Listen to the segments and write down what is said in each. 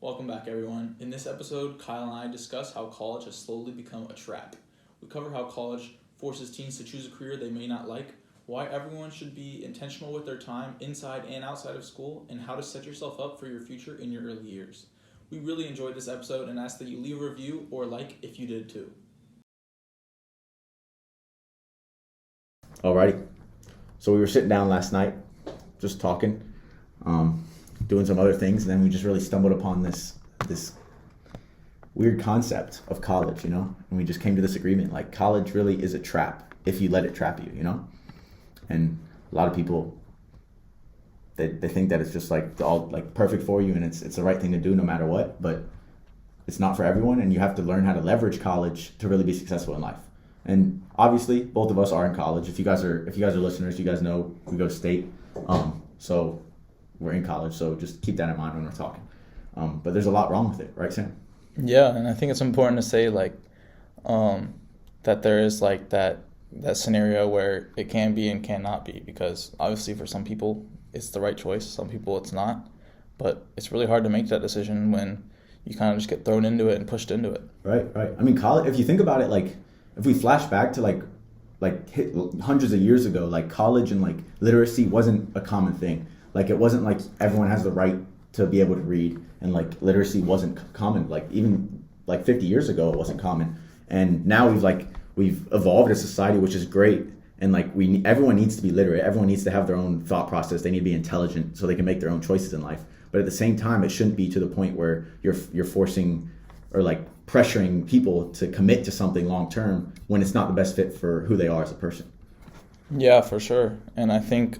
Welcome back, everyone. In this episode, Kyle and I discuss how college has slowly become a trap. We cover how college forces teens to choose a career they may not like, why everyone should be intentional with their time inside and outside of school, and how to set yourself up for your future in your early years. We really enjoyed this episode and ask that you leave a review or like if you did too. Alrighty. So we were sitting down last night, just talking, doing some other things, and then we just really stumbled upon this weird concept of college, and we just came to this agreement, like college really is a trap if you let it trap you. And a lot of people they think that it's just like all like perfect for you and it's the right thing to do no matter what, but it's not for everyone, and you have to learn how to leverage college to really be successful in life. And obviously, both of us are in college. If you guys are listeners, you guys know we go to state, so we're in college. So just keep that in mind when we're talking. But there's a lot wrong with it, right, Sam? Yeah, and I think it's important to say that there is like that scenario where it can be and cannot be, because obviously for some people it's the right choice, some people it's not. But it's really hard to make that decision when you kind of just get thrown into it and pushed into it. Right. I mean, college. If you think about it, like if we flash back to like hundreds of years ago, like college and like literacy wasn't a common thing. Like it wasn't like everyone has the right to be able to read, and like literacy wasn't common. Like even like 50 years ago, it wasn't common. And now we've evolved as a society, which is great. And like everyone needs to be literate. Everyone needs to have their own thought process. They need to be intelligent so they can make their own choices in life. But at the same time, it shouldn't be to the point where you're forcing or like pressuring people to commit to something long term when it's not the best fit for who they are as a person. Yeah, for sure. And I think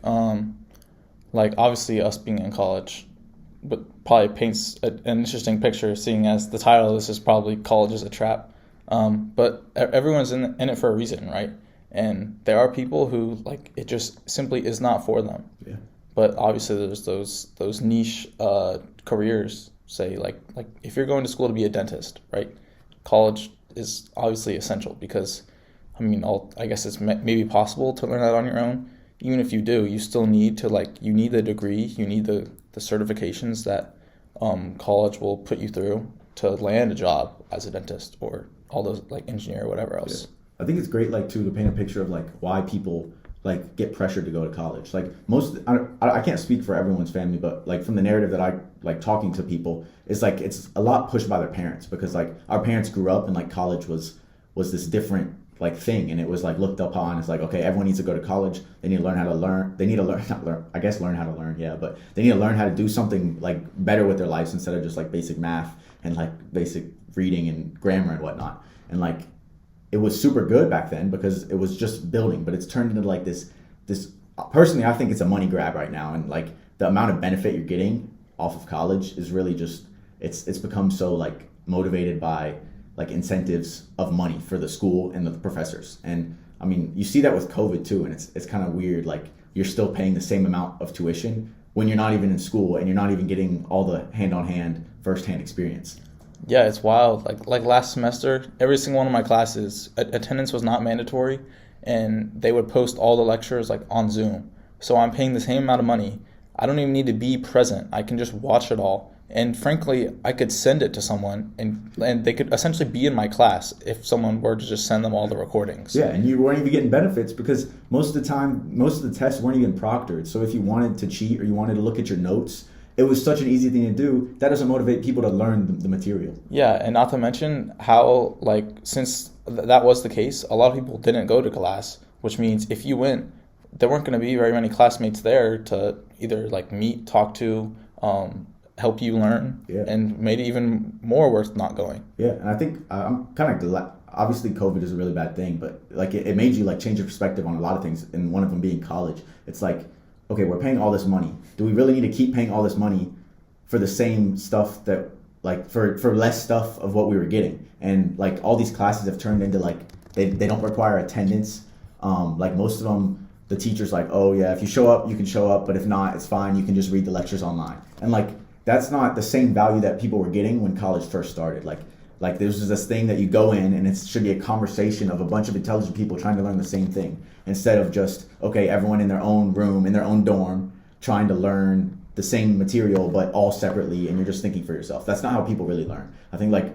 like obviously us being in college, but probably paints an interesting picture, seeing as the title of this is probably college is a trap. But everyone's in it for a reason, right? And there are people who like it just simply is not for them. Yeah. But obviously there's those niche careers, say like if you're going to school to be a dentist, right? College is obviously essential because, I mean, I guess it's maybe possible to learn that on your own. Even if you do, you still need to you need the degree, you need the certifications that college will put you through to land a job as a dentist or all those like engineer or whatever else. Yeah. I think it's great to paint a picture of like why people like get pressured to go to college. Like I can't speak for everyone's family, but like from the narrative that I like talking to people, it's like it's a lot pushed by their parents, because like our parents grew up and like college was this different like thing, and it was like looked upon as like, okay, everyone needs to go to college. They need to learn how to learn. They need to learn not learn. I guess learn how to learn. Yeah, but they need to learn how to do something like better with their lives instead of just like basic math and like basic reading and grammar and whatnot. And like it was super good back then because it was just building, but it's turned into like this personally I think it's a money grab right now, and like the amount of benefit you're getting off of college is really just it's become so like motivated by like incentives of money for the school and the professors. And I mean, you see that with COVID too, and it's kind of weird, like you're still paying the same amount of tuition when you're not even in school and you're not even getting all the hand-on-hand first-hand experience. Yeah, it's wild. Like last semester, every single one of my classes, attendance was not mandatory, and they would post all the lectures like on Zoom. So I'm paying the same amount of money. I don't even need to be present. I can just watch it all. And frankly, I could send it to someone, and they could essentially be in my class if someone were to just send them all the recordings. Yeah, and you weren't even getting benefits because most of the time, most of the tests weren't even proctored. So if you wanted to cheat or you wanted to look at your notes, it was such an easy thing to do. That doesn't motivate people to learn the material. Yeah, and not to mention how, like, since that was the case, a lot of people didn't go to class, which means if you went, there weren't going to be very many classmates there to either, like, meet, talk to, help you learn, yeah, and made it even more worth not going. Yeah, and I think I'm kind of glad. Obviously, COVID is a really bad thing, but, like, it made you, like, change your perspective on a lot of things, and one of them being college. It's like, okay, we're paying all this money. Do we really need to keep paying all this money for the same stuff that, like, for less stuff of what we were getting? And, like, all these classes have turned into, like, they don't require attendance. Like, most of them, the teacher's like, oh, yeah, if you show up, you can show up, but if not, it's fine. You can just read the lectures online. And, like, that's not the same value that people were getting when college first started. Like this is this thing that you go in and it should be a conversation of a bunch of intelligent people trying to learn the same thing, instead of just, okay, everyone in their own room, in their own dorm, trying to learn the same material but all separately, and you're just thinking for yourself. That's not how people really learn. I think like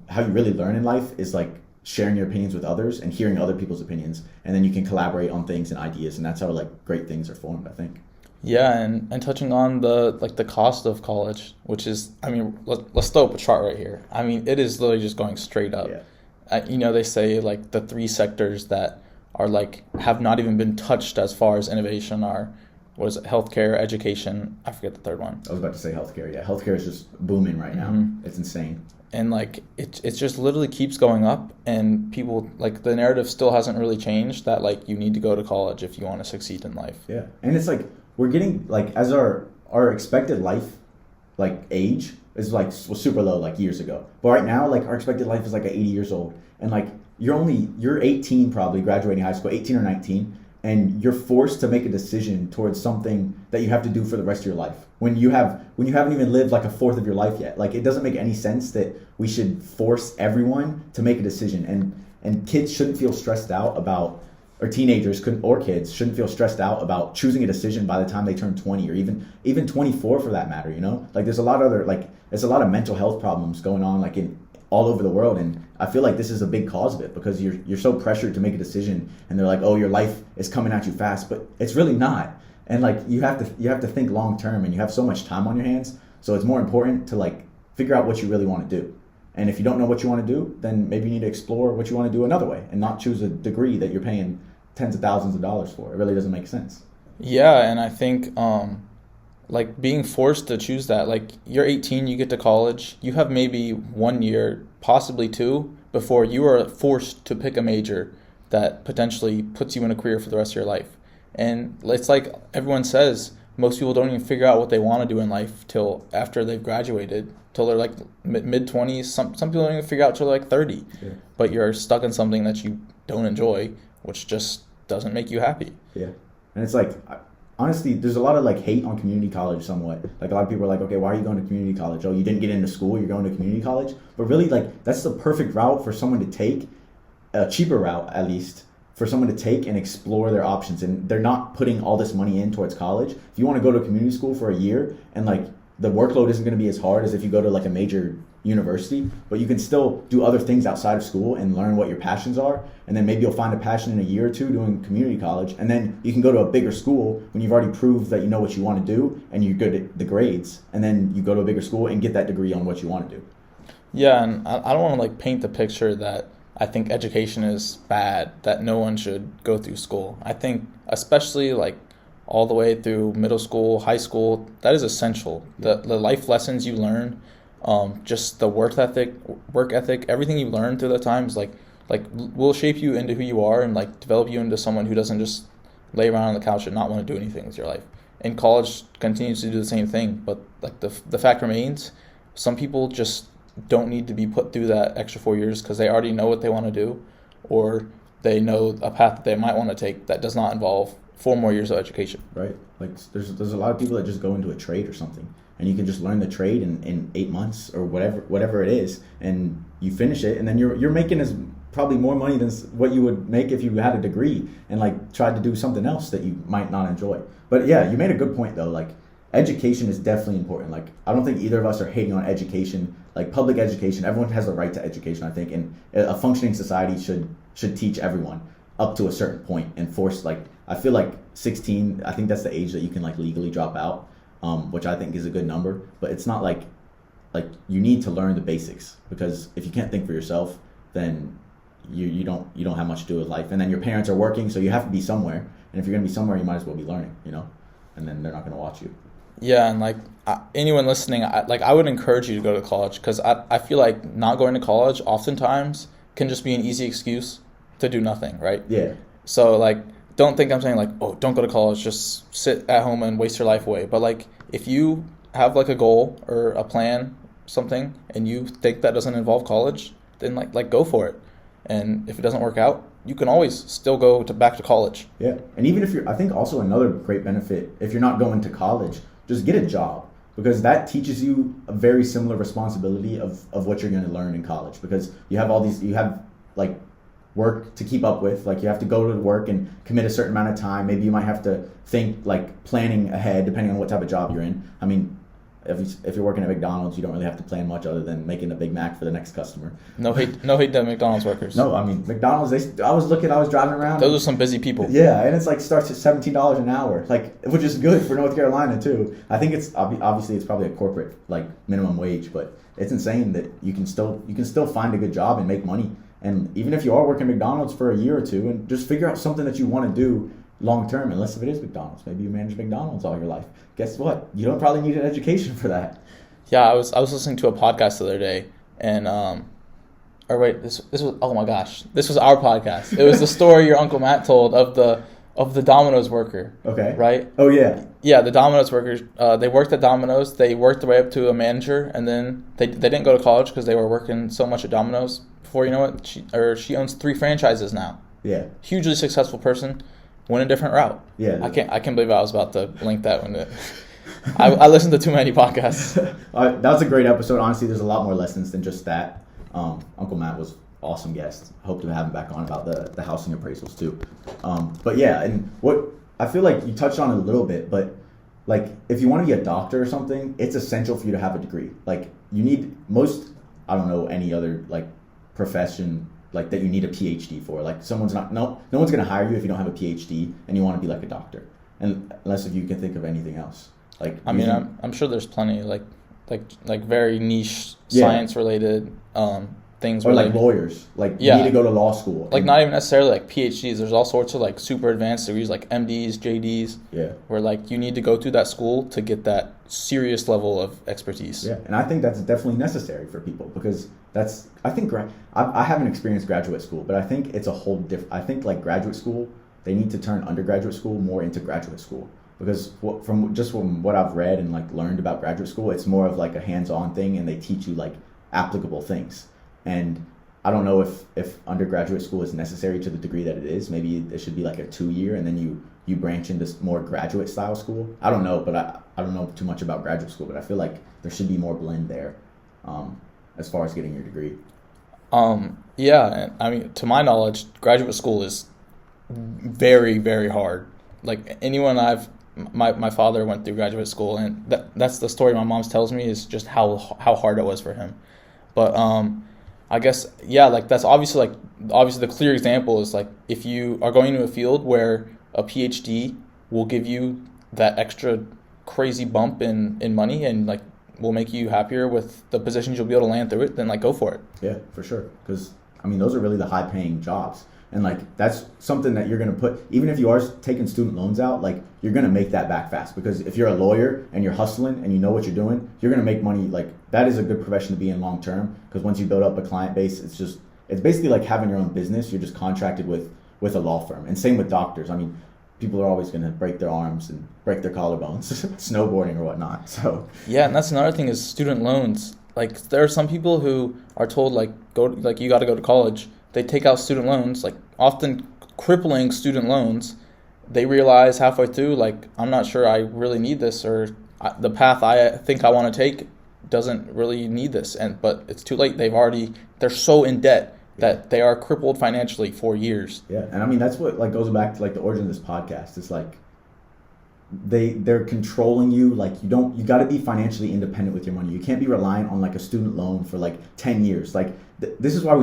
how you really learn in life is like sharing your opinions with others and hearing other people's opinions, and then you can collaborate on things and ideas, and that's how like great things are formed, I think. Yeah, and touching on the cost of college, which is, I mean, let's throw up a chart right here. I mean, it is literally just going straight up. Yeah. They say like the three sectors that are like have not even been touched as far as innovation are, what is it, healthcare, education, I forget the third one. I was about to say healthcare. Yeah, healthcare is just booming right now. Mm-hmm. It's insane. And like it just literally keeps going up, and people, like, the narrative still hasn't really changed that like you need to go to college if you want to succeed in life. Yeah, and it's like we're getting like as our expected life like age is like was super low like years ago, but right now like our expected life is like at 80 years old, and like you're 18 probably graduating high school, 18 or 19, and you're forced to make a decision towards something that you have to do for the rest of your life when you haven't even lived like a fourth of your life yet. Like it doesn't make any sense that we should force everyone to make a decision, and kids shouldn't feel stressed out about, or teenagers or kids shouldn't feel stressed out about choosing a decision by the time they turn 20 or even 24 for that matter, you know? Like there's a lot of mental health problems going on like in all over the world, and I feel like this is a big cause of it because you're so pressured to make a decision, and they're like, oh, your life is coming at you fast, but it's really not. And like you have to think long term, and you have so much time on your hands, so it's more important to like figure out what you really want to do. And if you don't know what you want to do, then maybe you need to explore what you want to do another way and not choose a degree that you're paying tens of thousands of dollars for. It really doesn't make sense. Yeah, and I think like being forced to choose that, like you're 18, you get to college, you have maybe 1 year, possibly 2, before you are forced to pick a major that potentially puts you in a career for the rest of your life. And it's like everyone says, most people don't even figure out what they want to do in life till after they've graduated, till they're like mid-20s. Some people don't even figure out till they're like 30. Yeah. But you're stuck in something that you don't enjoy, which just doesn't make you happy. Yeah. And it's like, honestly, there's a lot of like hate on community college somewhat. Like a lot of people are like, okay, why are you going to community college? Oh, you didn't get into school, you're going to community college. But really, like, that's the perfect route for someone to take, a cheaper route at least, for someone to take and explore their options. And they're not putting all this money in towards college. If you want to go to community school for a year, and like the workload isn't going to be as hard as if you go to like a major university, but you can still do other things outside of school and learn what your passions are, and then maybe you'll find a passion in a year or two doing community college, and then you can go to a bigger school when you've already proved that you know what you want to do and you're good at the grades, and then you go to a bigger school and get that degree on what you want to do. Yeah, and I don't want to like paint the picture that I think education is bad, that no one should go through school. I think especially like all the way through middle school, high school, that is essential. The life lessons you learn, just the work ethic, everything you learn through that time is like will shape you into who you are and like develop you into someone who doesn't just lay around on the couch and not want to do anything with your life. And college continues to do the same thing, but like the fact remains, some people just don't need to be put through that extra 4 years because they already know what they want to do, or they know a path that they might want to take that does not involve 4 more years of education. Right. Like there's a lot of people that just go into a trade or something, and you can just learn the trade in 8 months or whatever it is, and you finish it, and then you're making probably more money than what you would make if you had a degree and like tried to do something else that you might not enjoy. But yeah, you made a good point though. Like education is definitely important. Like I don't think either of us are hating on education. Like public education, everyone has the right to education, I think, and a functioning society should teach everyone up to a certain point and force, like, I feel like 16, I think that's the age that you can like legally drop out, which I think is a good number. But it's not like you need to learn the basics, because if you can't think for yourself, then you don't have much to do with life. And then your parents are working, so you have to be somewhere. And if you're gonna be somewhere, you might as well be learning, you know. And then they're not gonna watch you. Yeah, and like anyone listening, I would encourage you to go to college, because I feel like not going to college oftentimes can just be an easy excuse to do nothing, right? Yeah. So like, don't think I'm saying like, oh, don't go to college, just sit at home and waste your life away. But like, if you have like a goal or a plan, something, and you think that doesn't involve college, then like go for it. And if it doesn't work out, you can always still go back to college. Yeah, and even if I think also another great benefit, if you're not going to college, just get a job, because that teaches you a very similar responsibility of what you're going to learn in college, because you have like work to keep up with. Like you have to go to work and commit a certain amount of time. Maybe you might have to think like planning ahead depending on what type of job you're in. I mean, if you're working at McDonald's, you don't really have to plan much other than making a Big Mac for the next customer. No hate to McDonald's workers. No, I mean McDonald's. I was driving around. Those are some busy people. Yeah, and it's like starts at $17 an hour, like which is good for North Carolina too. I think it's obviously it's probably a corporate like minimum wage, but it's insane that you can still find a good job and make money. And even if you are working McDonald's for a year or two, and just figure out something that you want to do long term, unless if it is McDonald's, maybe you manage McDonald's all your life. Guess what? You don't probably need an education for that. Yeah, I was listening to a podcast the other day, and this was, oh my gosh, this was our podcast. It was the story your Uncle Matt told of the Domino's worker. Okay. Right? Oh yeah. Yeah, the Domino's workers. They worked at Domino's. They worked their way up to a manager, and then they didn't go to college because they were working so much at Domino's. Before you know it, she owns 3 franchises now. Yeah. Hugely successful person. Went a different route. Yeah. I can't believe I was about to link that one. I listened to too many podcasts. That was a great episode. Honestly, there's a lot more lessons than just that. Uncle Matt was awesome guest. Hope to have him back on about the housing appraisals too. But yeah, and what I feel like you touched on it a little bit, but like if you want to be a doctor or something, it's essential for you to have a degree. Like you need I don't know any other like profession like that you need a PhD for. Like no one's gonna hire you if you don't have a PhD and you want to be like a doctor, and unless if you can think of anything else. Like I mean, I'm sure there's plenty like very niche science related things. Or like lawyers, like you need to go to law school. Like not even necessarily like PhDs. There's all sorts of like super advanced degrees like MDs, JDs. Yeah. Where like you need to go through that school to get that serious level of expertise. Yeah, and I think that's definitely necessary for people because I haven't experienced graduate school, but I think it's a whole different. I think like graduate school, they need to turn undergraduate school more into graduate school. Because from what I've read and like learned about graduate school, it's more of like a hands-on thing, and they teach you like applicable things. And I don't know if undergraduate school is necessary to the degree that it is. Maybe it should be like a 2-year, and then you branch into more graduate style school. I don't know, but I don't know too much about graduate school, but I feel like there should be more blend there, as far as getting your degree. Yeah, I mean, to my knowledge, graduate school is very, very hard. Like anyone my father went through graduate school, and that's the story my mom tells me is just how hard it was for him. But I guess like that's obviously the clear example is like if you are going into a field where a PhD will give you that extra crazy bump in money and like will make you happier with the positions you'll be able to land through it, then like go for it. Yeah, for sure. Because I mean those are really the high paying jobs. And like that's something that you're gonna put, even if you are taking student loans out, like you're gonna make that back fast. Because if you're a lawyer and you're hustling and you know what you're doing, you're gonna make money. Like that is a good profession to be in long term. Because once you build up a client base, it's basically like having your own business. You're just contracted with a law firm. And same with doctors. I mean, people are always gonna break their arms and break their collarbones, snowboarding or whatnot. So yeah, and that's another thing is student loans. Like there are some people who are told you got to go to college. They take out student loans, like often crippling student loans. They realize halfway through, like, I'm not sure I really need this, or the path I think I want to take doesn't really need this. But it's too late. They're so in debt that they are crippled financially for years. Yeah, and I mean that's what like goes back to like the origin of this podcast. It's like they're controlling you. Like you got to be financially independent with your money. You can't be reliant on like a student loan for like 10 years. Like this is why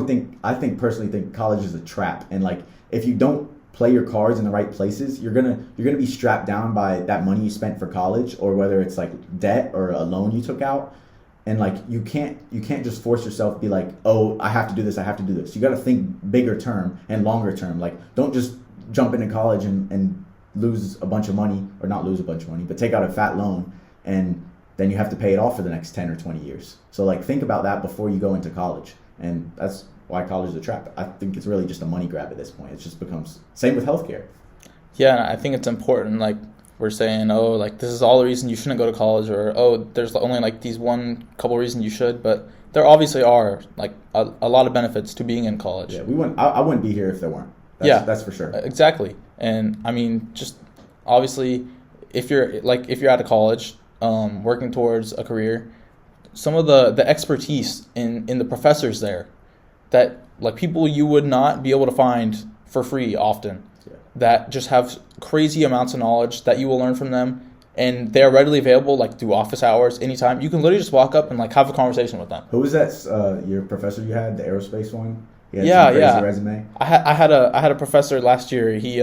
I personally think college is a trap. And like if you don't play your cards in the right places, you're gonna be strapped down by that money you spent for college, or whether it's like debt or a loan you took out. And like you can't just force yourself to be like, oh, I have to do this. You got to think bigger term and longer term. Like don't just jump into college and lose a bunch of money, or not lose a bunch of money, but take out a fat loan and then you have to pay it off for the next 10 or 20 years. So like think about that before you go into college. And that's why college is a trap. I think it's really just a money grab at this point. It just becomes same with healthcare. Yeah, and I think it's important. Like we're saying, oh, like this is all the reason you shouldn't go to college, or oh, there's only like these couple reasons you should, but there obviously are like a lot of benefits to being in college. Yeah, I wouldn't be here if there weren't. That's for sure. Exactly. And I mean, just obviously, if you're out of college, working towards a career, some of the expertise in the professors there, that like people you would not be able to find for free often, that just have crazy amounts of knowledge that you will learn from them, and they're readily available like through office hours anytime. You can literally just walk up and like have a conversation with them. Who was that? Your professor you had, the aerospace one? He had Yeah, some crazy yeah. resume. I had a professor last year. He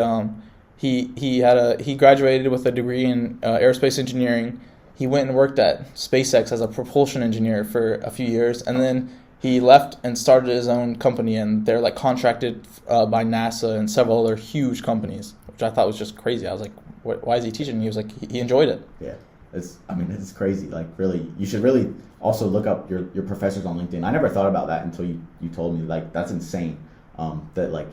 graduated with a degree in aerospace engineering. He went and worked at SpaceX as a propulsion engineer for a few years, and then he left and started his own company, and they're like contracted by NASA and several other huge companies, which I thought was just crazy. I was like, why is he teaching? He was like, he enjoyed it. Yeah, it's crazy. Like, really, you should really also look up your professors on LinkedIn. I never thought about that until you told me. Like, that's insane. That like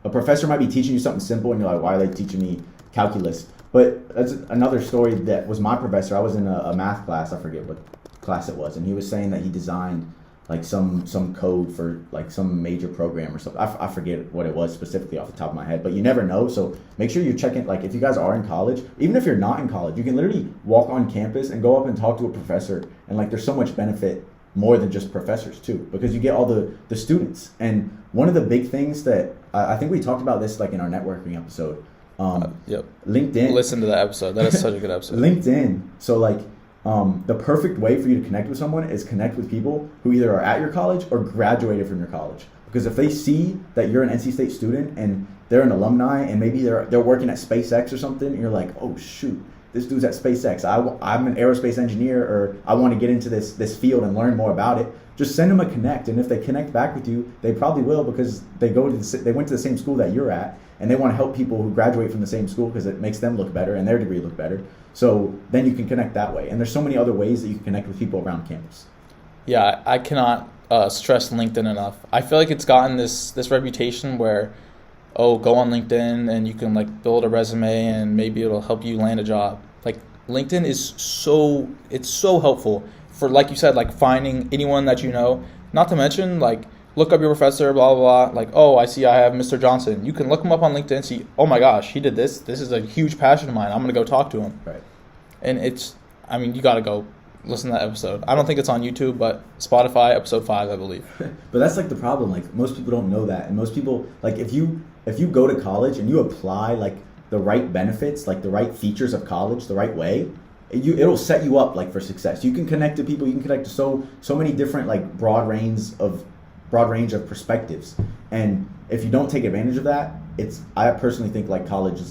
a professor might be teaching you something simple, and you're like, why are they teaching me calculus? But that's another story. That was my professor. I was in a math class. I forget what class it was, and he was saying that he designed like some code for like some major program or something. I forget what it was specifically off the top of my head, but you never know. So make sure you're checking, like if you guys are in college, even if you're not in college, you can literally walk on campus and go up and talk to a professor, and like there's so much benefit more than just professors too, because you get all the students. And one of the big things that I think we talked about this like in our networking episode. Yep. LinkedIn. Listen to that episode. That is such a good episode. LinkedIn. So like the perfect way for you to connect with someone is connect with people who either are at your college or graduated from your college. Because if they see that you're an NC State student and they're an alumni and maybe they're working at SpaceX or something, and you're like, oh shoot, this dude's at SpaceX. I'm an aerospace engineer, or I want to get into this field and learn more about it. Just send them a connect, and if they connect back with you, they probably will, because they went to the same school that you're at, and they want to help people who graduate from the same school because it makes them look better and their degree look better. So then you can connect that way. And there's so many other ways that you can connect with people around campus. Yeah, I cannot stress LinkedIn enough. I feel like it's gotten this reputation where, oh, go on LinkedIn and you can like build a resume and maybe it'll help you land a job. Like LinkedIn is so helpful for, like you said, like finding anyone that you know. Not to mention like look up your professor, blah, blah, blah. Like, oh, I see I have Mr. Johnson. You can look him up on LinkedIn and see, oh my gosh, he did this. This is a huge passion of mine. I'm going to go talk to him. Right. And you got to go listen to that episode. I don't think it's on YouTube, but Spotify, episode 5, I believe. But that's like the problem. Like most people don't know that. And most people, like if you go to college and you apply like the right benefits, like the right features of college, the right way, it'll set you up like for success. You can connect to people. You can connect to so many different like broad range of perspectives. And if you don't take advantage of that, I personally think like college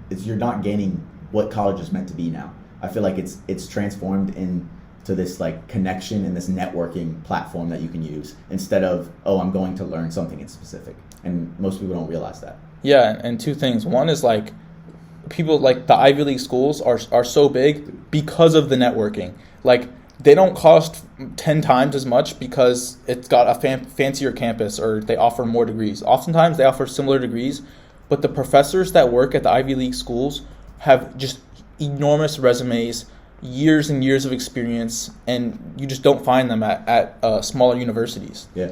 you're not gaining what college is meant to be now. I feel like it's transformed into this like connection and this networking platform that you can use instead of, oh, I'm going to learn something in specific. And most people don't realize that. Yeah, and two things. One is like people like the Ivy League schools are so big because of the networking. Like they don't cost 10 times as much because it's got a fancier campus or they offer more degrees. Oftentimes they offer similar degrees, but the professors that work at the Ivy League schools have just enormous resumes, years and years of experience, and you just don't find them at smaller universities. Yeah.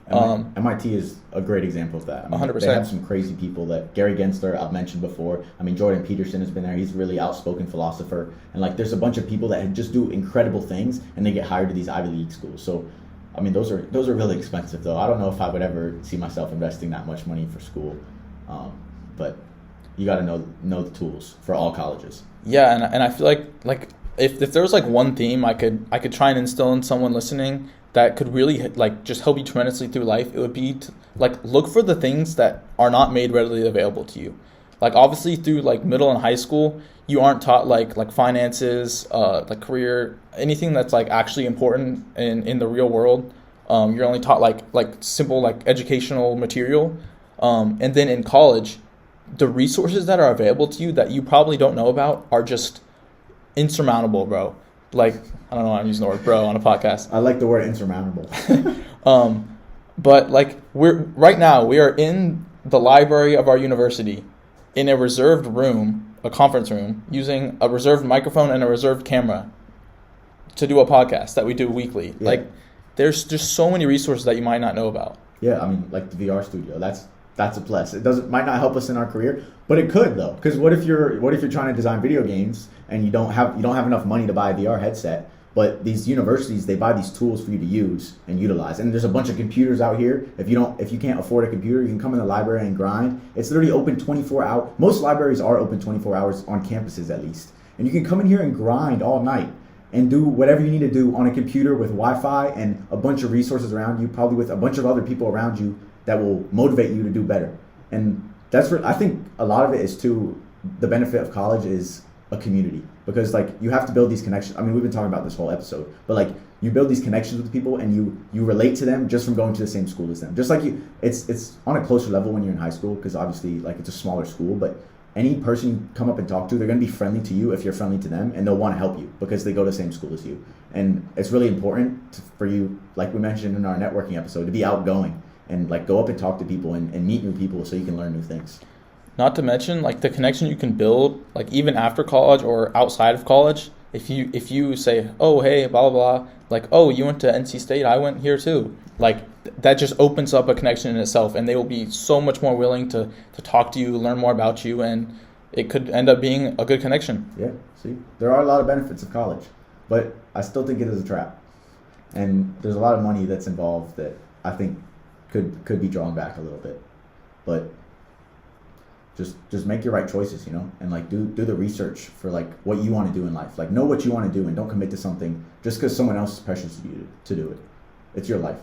MIT is a great example of that. I mean, 100%. They have some crazy people that Gary Gensler, I've mentioned before. I mean, Jordan Peterson has been there. He's a really outspoken philosopher. And like, there's a bunch of people that just do incredible things and they get hired to these Ivy League schools. So, I mean, those are really expensive though. I don't know if I would ever see myself investing that much money for school. But you got to know the tools for all colleges. Yeah. And I feel like if there was like one theme I could try and instill in someone listening that could really like just help you tremendously through life, it would be to, like, look for the things that are not made readily available to you. Like obviously through like middle and high school, you aren't taught like finances, like career, anything that's like actually important in the real world. You're only taught like simple like educational material. And then in college, the resources that are available to you that you probably don't know about are just insurmountable, bro. Like, I don't know why I'm using the word bro on a podcast. I like the word insurmountable. But like we are in the library of our university in a reserved room, a conference room, using a reserved microphone and a reserved camera to do a podcast that we do weekly. Yeah. Like there's just so many resources that you might not know about. Yeah, I mean, like the VR studio, that's a plus. It might not help us in our career, but it could though. Because what if you're trying to design video games and you don't have enough money to buy a VR headset? But these universities, they buy these tools for you to use and utilize. And there's a bunch of computers out here. If you can't afford a computer, you can come in the library and grind. It's literally open 24 hours. Most libraries are open 24 hours on campuses at least. And you can come in here and grind all night and do whatever you need to do on a computer with Wi-Fi and a bunch of resources around you, probably with a bunch of other people around you that will motivate you to do better. And that's what I think a lot of it is too. The benefit of college is a community, because like you have to build these connections. I mean, we've been talking about this whole episode, but like you build these connections with people and you relate to them just from going to the same school as them. Just like it's on a closer level when you're in high school, because obviously like it's a smaller school, but any person you come up and talk to, they're going to be friendly to you if you're friendly to them, and they'll want to help you because they go to the same school as you. And it's really important for you, like we mentioned in our networking episode, to be outgoing and like go up and talk to people and meet new people so you can learn new things. Not to mention like the connection you can build, like even after college or outside of college. If you say, oh hey, blah blah blah, like, oh, you went to NC State, I went here too. Like that just opens up a connection in itself, and they will be so much more willing to talk to you, learn more about you, and it could end up being a good connection. Yeah, see, there are a lot of benefits of college, but I still think it is a trap, and there's a lot of money that's involved that I think could be drawn back a little bit, but just make your right choices, and like do the research for like what you want to do in life. Like know what you want to do and don't commit to something just because someone else pressures you to do it. It's your life,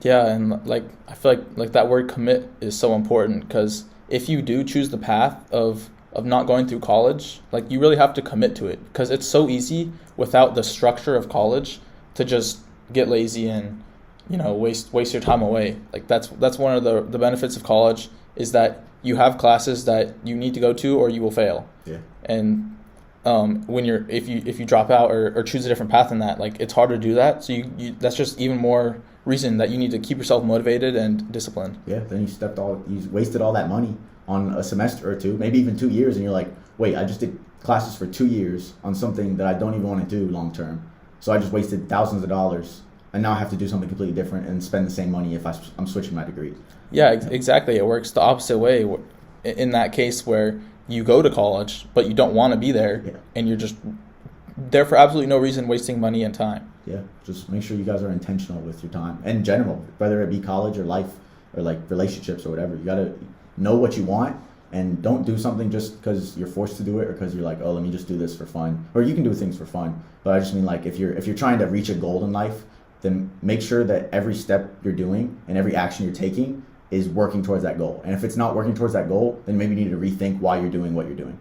Yeah, and like I feel like that word commit is so important, because if you do choose the path of not going through college, like you really have to commit to it, because it's so easy without the structure of college to just get lazy and waste your time away. Like that's one of the benefits of college, is that you have classes that you need to go to or you will fail. Yeah. And if you drop out or choose a different path in that, like it's hard to do that. So you that's just even more reason that you need to keep yourself motivated and disciplined. Yeah. Then you wasted all that money on a semester or two, maybe even 2 years, and you're like, wait, I just did classes for 2 years on something that I don't even want to do long term. So I just wasted thousands of dollars, and now I have to do something completely different and spend the same money if I'm switching my degree. Yeah, exactly. It works the opposite way in that case, where you go to college, but you don't want to be there, Yeah. and you're just there for absolutely no reason, wasting money and time. Yeah, just make sure you guys are intentional with your time in general, whether it be college or life or like relationships or whatever. You got to know what you want, and don't do something just because you're forced to do it or because you're like, oh, let me just do this for fun. Or you can do things for fun, but I just mean like if you're trying to reach a goal in life, then make sure that every step you're doing and every action you're taking is working towards that goal. And if it's not working towards that goal, then maybe you need to rethink why you're doing what you're doing.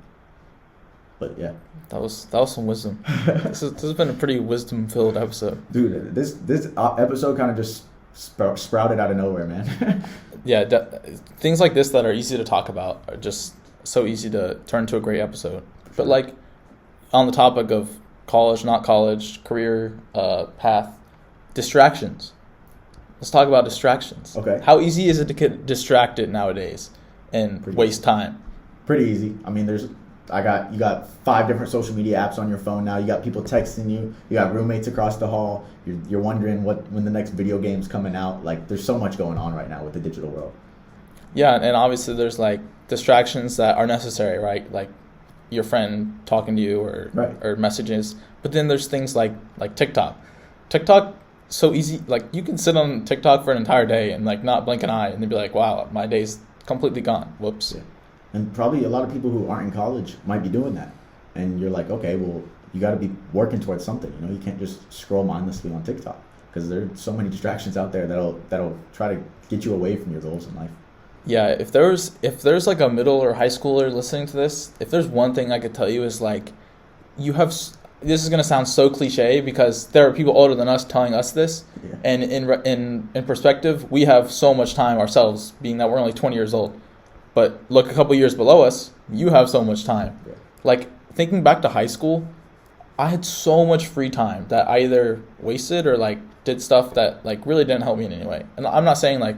But yeah, that was some wisdom. This has been a pretty wisdom-filled episode. Dude, this episode kind of just sprouted out of nowhere, man. Yeah, things like this that are easy to talk about are just so easy to turn into a great episode. But like on the topic of college, not college, career path, distractions. Let's talk about distractions. Okay. How easy is it to get distracted nowadays and waste time? Pretty easy. I mean, you got 5 different social media apps on your phone now. You got people texting you. You got roommates across the hall. You're wondering when the next video game's coming out. Like, there's so much going on right now with the digital world. Yeah, and obviously there's like distractions that are necessary, right? Like your friend talking to you or messages. But then there's things like TikTok. TikTok, so easy. Like you can sit on TikTok for an entire day and like not blink an eye and then be like, wow, my day's completely gone. Whoops. Yeah. And probably a lot of people who aren't in college might be doing that. And you're like, okay, well, you got to be working towards something. You can't just scroll mindlessly on TikTok, because there's so many distractions out there that'll try to get you away from your goals in life. Yeah, if there's like a middle or high schooler listening to this, if there's one thing I could tell you is like, this is going to sound so cliche because there are people older than us telling us this. Yeah. And in perspective, we have so much time ourselves, being that we're only 20 years old. But look a couple years below us, you have so much time. Yeah. Like thinking back to high school, I had so much free time that I either wasted or like did stuff that like really didn't help me in any way. And I'm not saying like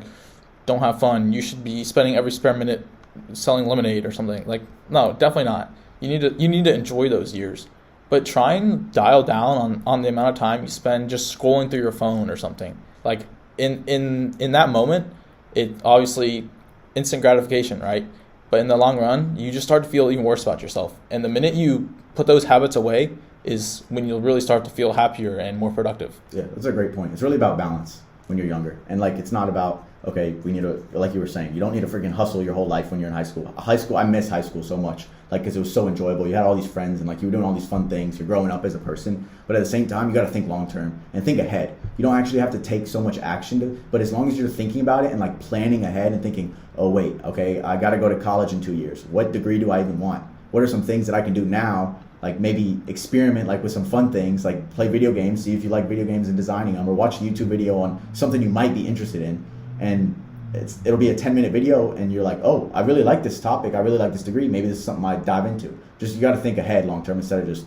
don't have fun. You should be spending every spare minute selling lemonade or something. Like no, definitely not. You need to enjoy those years. But try and dial down on the amount of time you spend just scrolling through your phone or something. Like in that moment, it obviously instant gratification, right? But in the long run, you just start to feel even worse about yourself. And the minute you put those habits away, is when you'll really start to feel happier and more productive. Yeah, that's a great point. It's really about balance when you're younger. And like, it's not about, okay, we need to, like you were saying, you don't need to freaking hustle your whole life when you're in high school. I miss high school so much, like, because it was so enjoyable. You had all these friends and like you were doing all these fun things. You're growing up as a person. But at the same time, you got to think long term and think ahead. You don't actually have to take so much action but as long as you're thinking about it and like planning ahead and thinking, oh wait, okay, I got to go to college in 2 years. What degree do I even want? What are some things that I can do now? Like maybe experiment like with some fun things, like play video games, see if you like video games and designing them, or watch a YouTube video on something you might be interested in. And it'll be a 10-minute video and you're like, oh, I really like this topic. I really like this degree. Maybe this is something I dive into. Just, you got to think ahead long term instead of just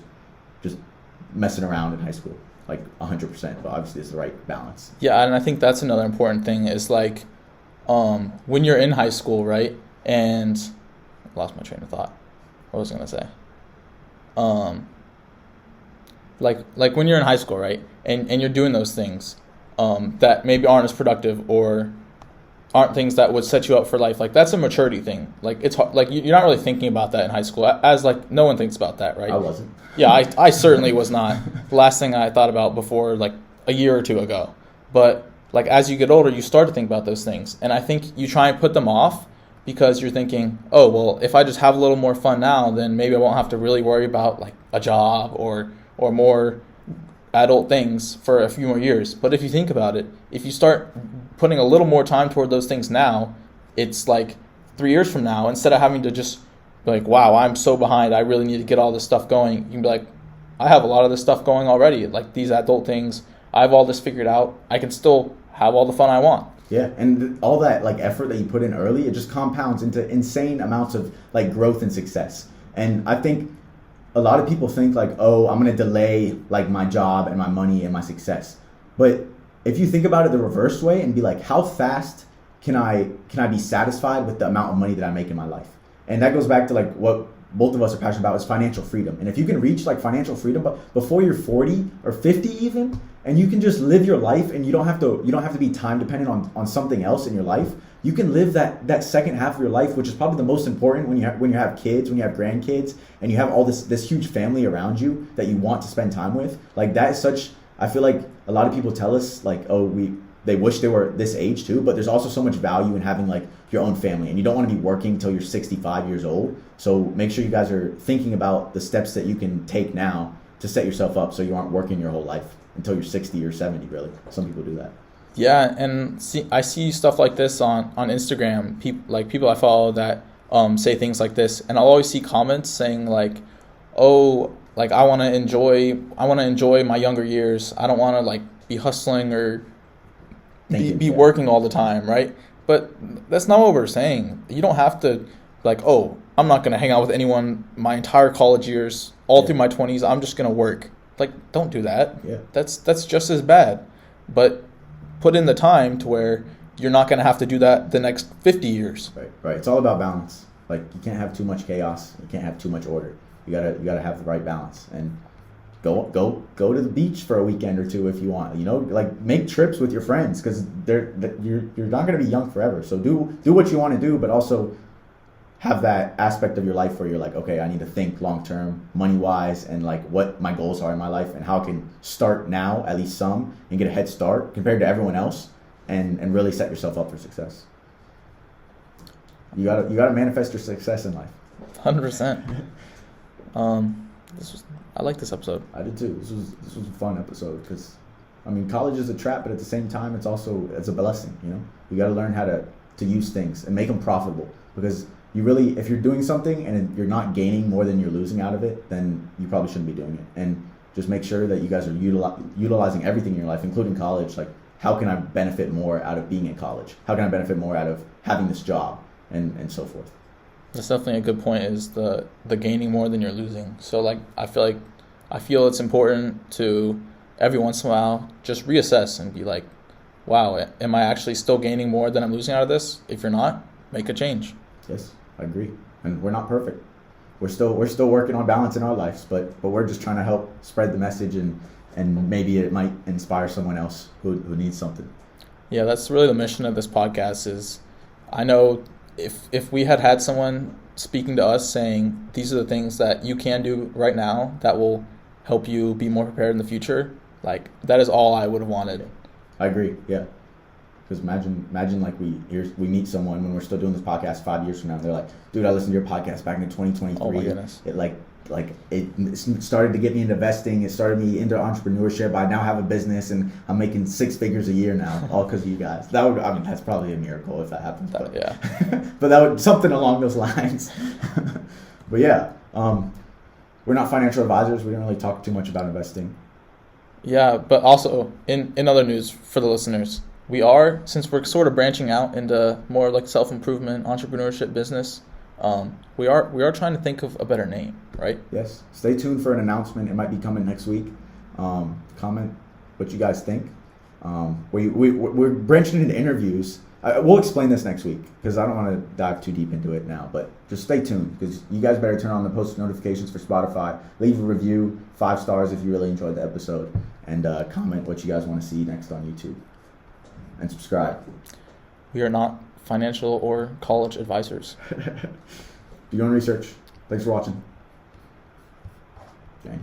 messing around in high school, like 100%. But obviously it's the right balance. Yeah, and I think that's another important thing is like when you're in high school, right? And I lost my train of thought. What was I going to say? Like when you're in high school, right, and you're doing those things that maybe aren't as productive or aren't things that would set you up for life, like that's a maturity thing. Like it's hard, like you're not really thinking about that in high school, as like no one thinks about that, right? I wasn't. Yeah, I certainly was not. The last thing I thought about before like a year or two ago. But like as you get older, you start to think about those things, and I think you try and put them off because you're thinking, oh, well, if I just have a little more fun now, then maybe I won't have to really worry about like a job or more adult things for a few more years. But if you think about it, if you start putting a little more time toward those things now, it's like 3 years from now, instead of having to just be like, wow, I'm so behind, I really need to get all this stuff going, you can be like, I have a lot of this stuff going already, like these adult things, I have all this figured out, I can still have all the fun I want. Yeah, and all that like effort that you put in early, it just compounds into insane amounts of like growth and success. And I think a lot of people think like, oh, I'm gonna delay like my job and my money and my success. But if you think about it the reverse way and be like, how fast can I be satisfied with the amount of money that I make in my life? And that goes back to like what both of us are passionate about is financial freedom. And if you can reach like financial freedom but before you're 40 or 50 even, and you can just live your life and you don't have to be time dependent on something else in your life, you can live that second half of your life, which is probably the most important when you have kids, when you have grandkids, and you have all this huge family around you that you want to spend time with. Like that is such, I feel like a lot of people tell us like, oh, they wish they were this age too, but there's also so much value in having like your own family, and you don't want to be working until you're 65 years old. So make sure you guys are thinking about the steps that you can take now to set yourself up so you aren't working your whole life until you're 60 or 70, really. Some people do that. Yeah, and I see stuff like this on Instagram. People I follow that say things like this, and I'll always see comments saying like, "Oh, like I want to enjoy my younger years. I don't want to like be hustling or be working all the time, right?" But that's not what we're saying. You don't have to like, "Oh, I'm not going to hang out with anyone my entire college years, all through my 20s. I'm just going to work." Like, don't do that. Yeah. That's just as bad. But put in the time to where you're not going to have to do that the next 50 years. Right. It's all about balance. Like, you can't have too much chaos. You can't have too much order. You gotta have the right balance. And go to the beach for a weekend or two if you want. You know, like make trips with your friends because you're not going to be young forever. So do what you want to do, but also have that aspect of your life where you're like, okay, I need to think long term, money wise, and like what my goals are in my life and how I can start now, at least some, and get a head start compared to everyone else, and really set yourself up for success. You gotta manifest your success in life. 100%. I like this episode. I did too. This was a fun episode because, I mean, college is a trap, but at the same time, it's a blessing. You know, you got to learn how to use things and make them profitable because. If you're doing something and you're not gaining more than you're losing out of it, then you probably shouldn't be doing it. And just make sure that you guys are utilizing everything in your life, including college. Like, how can I benefit more out of being in college? How can I benefit more out of having this job and so forth? That's definitely a good point, is the gaining more than you're losing. So, like, I feel it's important to every once in a while just reassess and be like, wow, am I actually still gaining more than I'm losing out of this? If you're not, make a change. Yes, I agree. And we're not perfect. We're still working on balance in our lives, but we're just trying to help spread the message and maybe it might inspire someone else who needs something. Yeah, that's really the mission of this podcast is, I know if we had someone speaking to us saying these are the things that you can do right now that will help you be more prepared in the future, like that is all I would have wanted. I agree. Yeah. Because imagine like we meet someone when we're still doing this podcast 5 years from now. And they're like, dude, I listened to your podcast back in 2023. Oh my goodness. It started to get me into investing. It started me into entrepreneurship. I now have a business and I'm making 6 figures a year now, all because of you guys. That's probably a miracle if that happens. But, Yeah. but that would something along those lines. But yeah, we're not financial advisors. We don't really talk too much about investing. Yeah, but also in other news for the listeners, we are, since we're sort of branching out into more like self-improvement, entrepreneurship, business, we are trying to think of a better name, right? Yes. Stay tuned for an announcement. It might be coming next week. Comment what you guys think. We're branching into interviews. We'll explain this next week because I don't want to dive too deep into it now. But just stay tuned because you guys better turn on the post notifications for Spotify. Leave a review, 5 stars if you really enjoyed the episode, and comment what you guys want to see next on YouTube. And subscribe. We are not financial or college advisors. Do your own research. Thanks for watching. Okay.